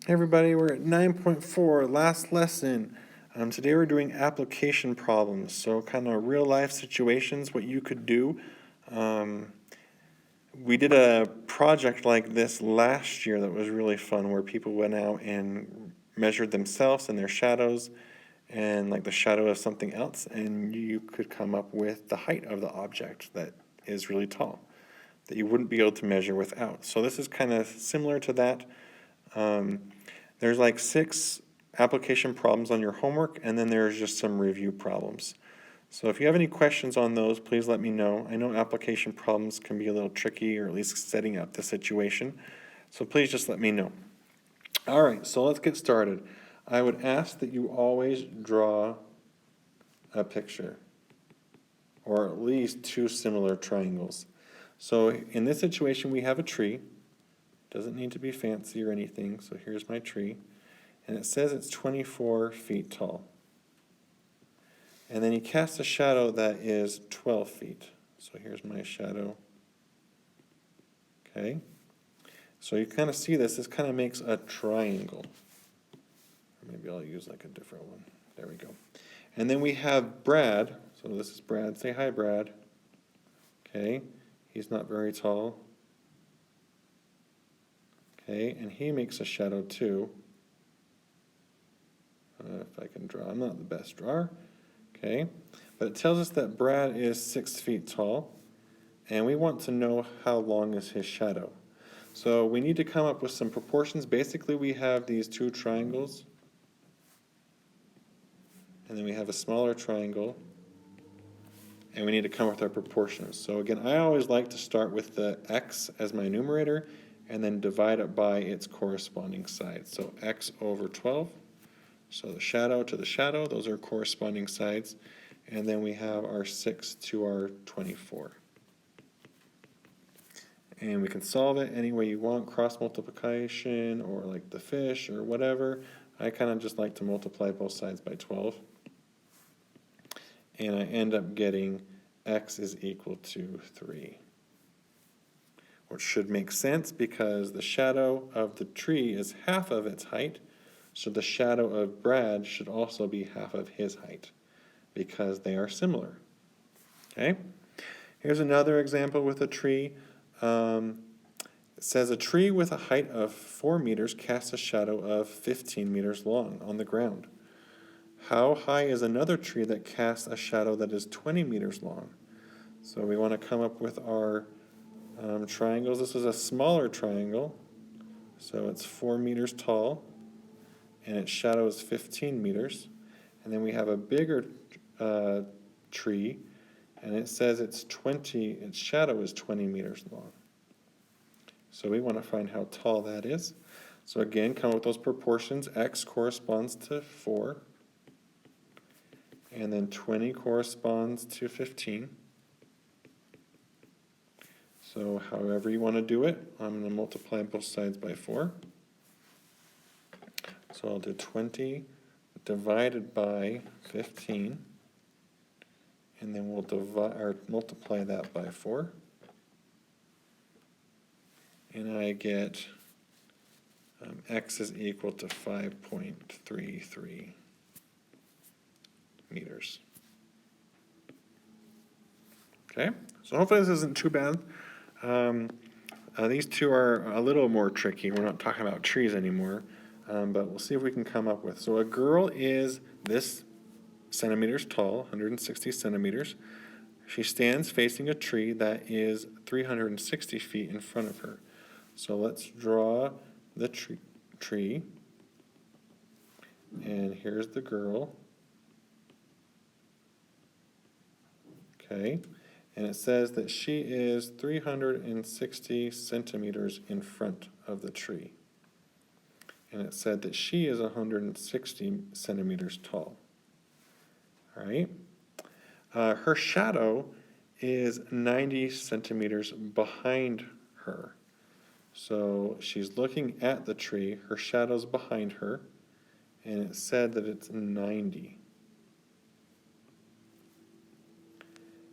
Hey everybody, we're at 9.4, last lesson. Today we're doing application problems, so kind of real life situations, what you could do. We did a project like this last year that was really fun, where people went out and measured themselves and their shadows and like the shadow of something else, and you could come up with the height of the object that is really tall, that you wouldn't be able to measure without. So this is kind of similar to that. There's like 6 application problems on your homework, and then there's just some review problems. So if you have any questions on those, please let me know. I know application problems can be a little tricky, or at least setting up the situation. So please just let me know. All right, so let's get started. I would ask that you always draw a picture, or at least 2 similar triangles. So in this situation, we have a tree. Doesn't need to be fancy or anything, so here's my tree. And it says it's 24 feet tall. And then he casts a shadow that is 12 feet. So here's my shadow. Okay. So you kind of see this kind of makes a triangle. Or maybe I'll use like a different one. There we go. And then we have Brad. So this is Brad. Say hi, Brad. Okay. He's not very tall. Okay, and he makes a shadow too. If I can draw, I'm not the best drawer. Okay, but it tells us that Brad is 6 feet tall, and we want to know how long is his shadow. So we need to come up with some proportions. Basically, we have these 2 triangles, and then we have a smaller triangle, and we need to come up with our proportions. So again, I always like to start with the x as my numerator, and then divide it by its corresponding side. So x over 12. So the shadow to the shadow, those are corresponding sides. And then we have our 6 to our 24. And we can solve it any way you want, cross multiplication or like the fish or whatever. I kind of just like to multiply both sides by 12. And I end up getting x is equal to 3. Which should make sense because the shadow of the tree is half of its height. So the shadow of Brad should also be half of his height because they are similar. Okay? Here's another example with a tree. It says a tree with a height of 4 meters casts a shadow of 15 meters long on the ground. How high is another tree that casts a shadow that is 20 meters long? So we want to come up with our triangles. This is a smaller triangle, so it's 4 meters tall, and its shadow is 15 meters. And then we have a bigger tree, and it says its shadow is 20 meters long. So we want to find how tall that is. So again, come up with those proportions. X corresponds to 4, and then 20 corresponds to 15. So however you want to do it, I'm going to multiply both sides by 4. So I'll do 20 divided by 15, and then we'll multiply that by 4. And I get x is equal to 5.33 meters. Okay, so hopefully this isn't too bad. These 2 are a little more tricky. We're not talking about trees anymore, but we'll see if we can come up with. So a girl is this centimeters tall, 160 centimeters. She stands facing a tree that is 360 feet in front of her. So let's draw the tree. And here's the girl. Okay. And it says that she is 360 centimeters in front of the tree. And it said that she is 160 centimeters tall. All right. Her shadow is 90 centimeters behind her. So she's looking at the tree. Her shadow's behind her. And it said that it's 90.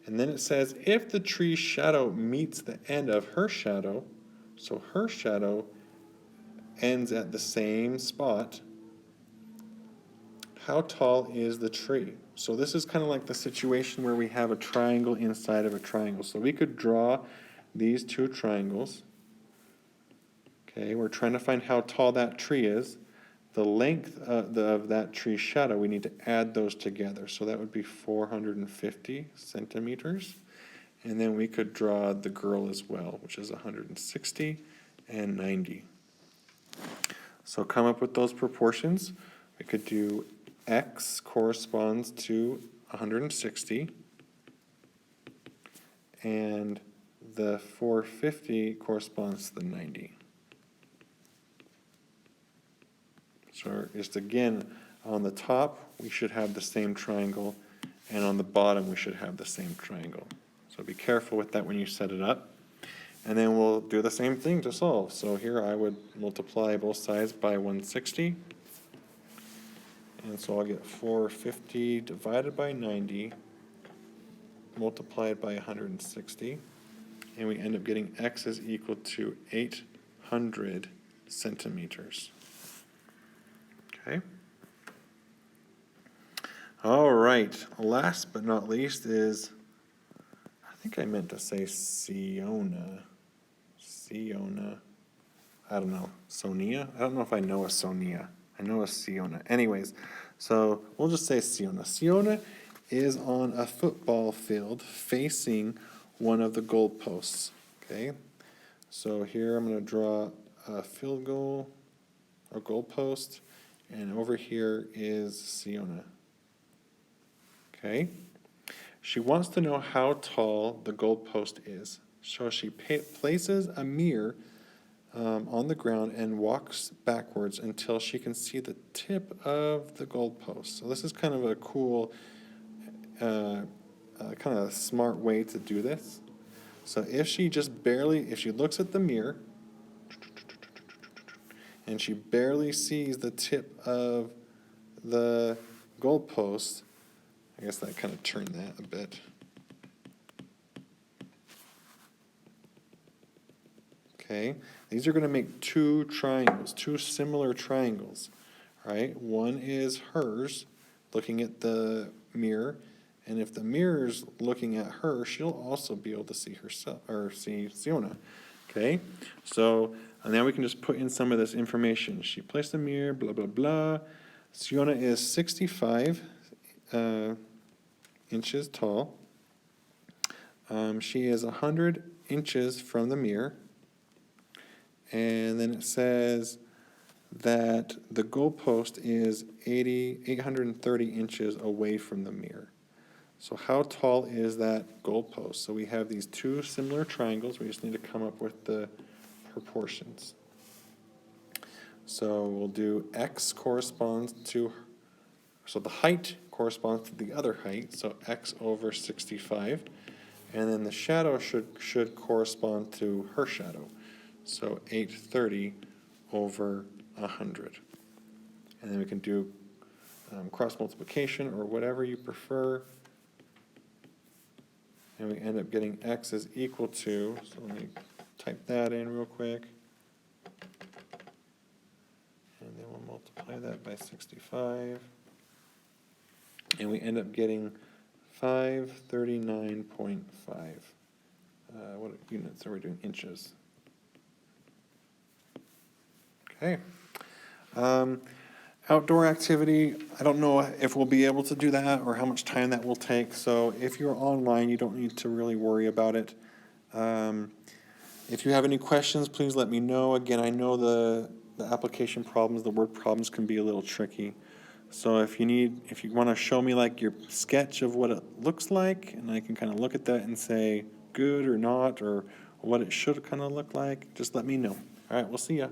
And then it says, if the tree's shadow meets the end of her shadow, so her shadow ends at the same spot, how tall is the tree? So this is kind of like the situation where we have a triangle inside of a triangle. So we could draw these two triangles. Okay, we're trying to find how tall that tree is. The length of that tree's shadow, we need to add those together. So that would be 450 centimeters. And then we could draw the girl as well, which is 160 and 90. So come up with those proportions. We could do x corresponds to 160, and the 450 corresponds to the 90. So just again, on the top, we should have the same triangle, and on the bottom, we should have the same triangle. So be careful with that when you set it up. And then we'll do the same thing to solve. So here I would multiply both sides by 160. And so I'll get 450 divided by 90 multiplied by 160. And we end up getting x is equal to 800 centimeters. Okay. All right. Last but not least is, I think I meant to say Siona. I don't know. Sonia? I don't know if I know a Sonia. I know a Siona. Anyways, so we'll just say Siona. Siona is on a football field facing one of the goalposts. Okay? So here I'm going to draw a field goal or goalpost, and over here is Siona. Okay? She wants to know how tall the goalpost is. So she places a mirror on the ground and walks backwards until she can see the tip of the goalpost. So this is kind of a cool, kind of smart way to do this. So if she looks at the mirror and she barely sees the tip of the goalpost, I guess that kind of turned that a bit. Okay, these are going to make two triangles, two similar triangles, right? One is hers, looking at the mirror, and if the mirror's looking at her, she'll also be able to see herself, or see Siona. Okay, so now we can just put in some of this information. She placed the mirror, blah, blah, blah. Siona is 65 inches tall. She is 100 inches from the mirror. And then it says that the goalpost is 830 inches away from the mirror. So how tall is that goalpost? So we have these two similar triangles. We just need to come up with the proportions. So we'll do x corresponds to, so the height corresponds to the other height, so x over 65. And then the shadow should correspond to her shadow. So 830 over 100. And then we can do cross multiplication or whatever you prefer. And we end up getting x is equal to, so let me type that in real quick. And then we'll multiply that by 65. And we end up getting 539.5. What units are we doing? Inches. Okay. Outdoor activity, I don't know if we'll be able to do that or how much time that will take. So if you're online, you don't need to really worry about it. If you have any questions, please let me know. Again, I know the application problems, the word problems can be a little tricky. So if you want to show me like your sketch of what it looks like, and I can kind of look at that and say good or not, or what it should kind of look like, just let me know. All right, we'll see ya.